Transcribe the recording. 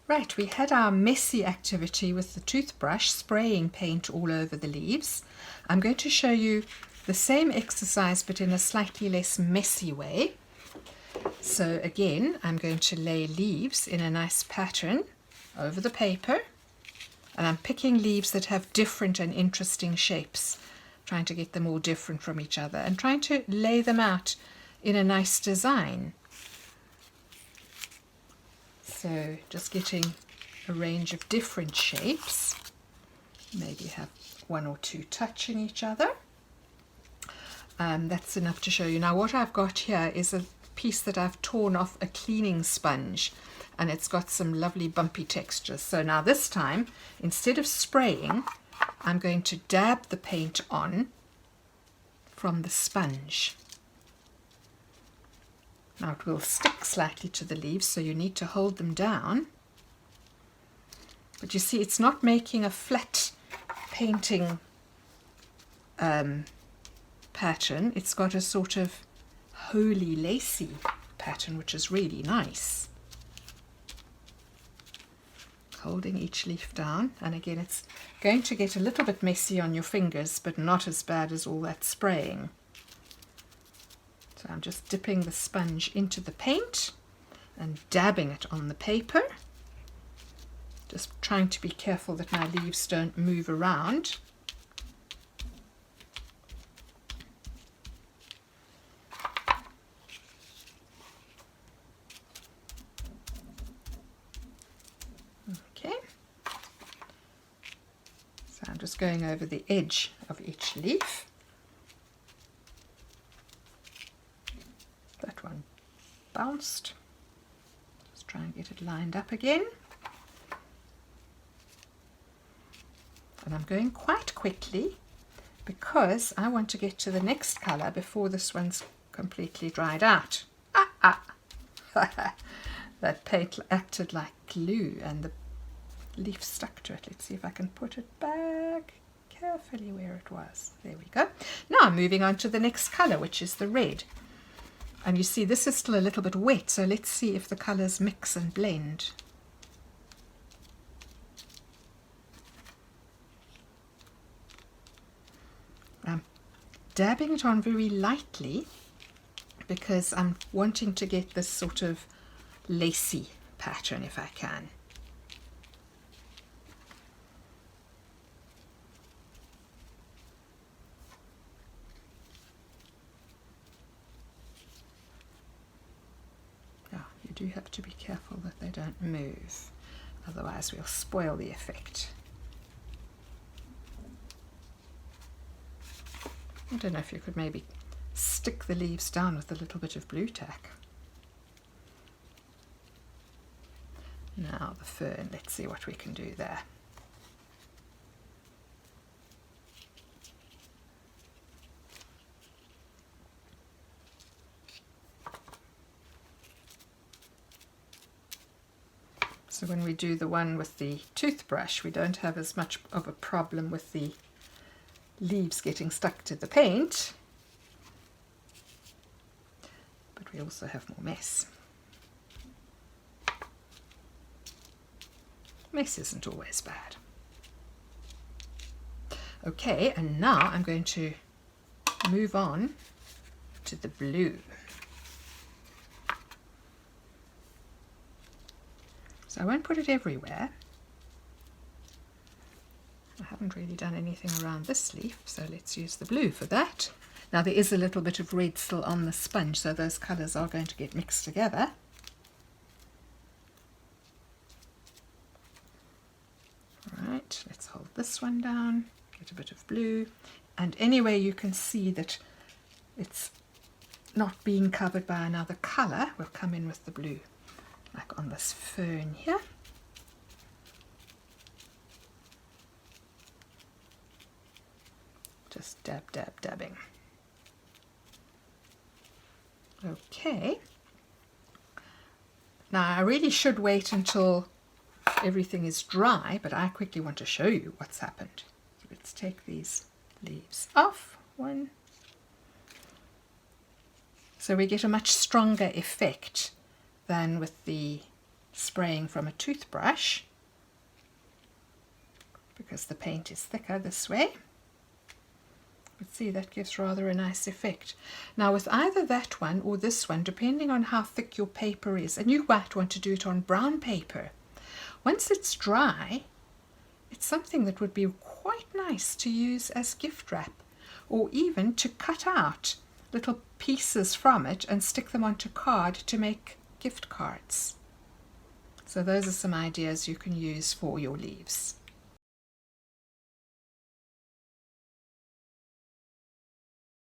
Right, we had our messy activity with the toothbrush spraying paint all over the leaves. I'm going to show you the same exercise but in a slightly less messy way. So again, I'm going to lay leaves in a nice pattern over the paper, and I'm picking leaves that have different and interesting shapes, trying to get them all different from each other and trying to lay them out in a nice design. So just getting a range of different shapes, maybe have one or two touching each other. That's enough to show you. Now what I've got here is a piece that I've torn off a cleaning sponge, and it's got some lovely bumpy textures. So now this time, instead of spraying, I'm going to dab the paint on from the sponge. Now it will stick slightly to the leaves, so you need to hold them down. But you see, it's not making a flat painting pattern. It's got a sort of holy lacy pattern, which is really nice. Holding each leaf down, and again it's going to get a little bit messy on your fingers, but not as bad as all that spraying. So I'm just dipping the sponge into the paint and dabbing it on the paper, just trying to be careful that my leaves don't move around. Okay, so I'm just going over the edge of each leaf. That one bounced. Just try and get it lined up again. And I'm going quite quickly because I want to get to the next colour before this one's completely dried out. That paint acted like glue and the leaf stuck to it. Let's see if I can put it back carefully where it was. There we go. Now I'm moving on to the next colour, which is the red. And you see this is still a little bit wet, so let's see if the colours mix and blend. I'm dabbing it on very lightly because I'm wanting to get this sort of lacy pattern if I can. You do have to be careful that they don't move, otherwise we'll spoil the effect. I don't know if you could maybe stick the leaves down with a little bit of blue tack. Now the fern, let's see what we can do there. So when we do the one with the toothbrush, we don't have as much of a problem with the leaves getting stuck to the paint, but we also have more mess. Mess isn't always bad. Okay, and now I'm going to move on to the blue. So I won't put it everywhere. I haven't really done anything around this leaf, so let's use the blue for that. Now there is a little bit of red still on the sponge, so those colours are going to get mixed together. Right, let's hold this one down, get a bit of blue, and anyway you can see that it's not being covered by another colour, we'll come in with the blue. Like on this fern here. Just dab, dab, dabbing. Okay. Now I really should wait until everything is dry, but I quickly want to show you what's happened. So let's take these leaves off. One. So we get a much stronger effect than with the spraying from a toothbrush, because the paint is thicker this way. But see, that gives rather a nice effect. Now with either that one or this one, depending on how thick your paper is, and you might want to do it on brown paper, once it's dry, it's something that would be quite nice to use as gift wrap, or even to cut out little pieces from it and stick them onto card to make gift cards. So those are some ideas you can use for your leaves.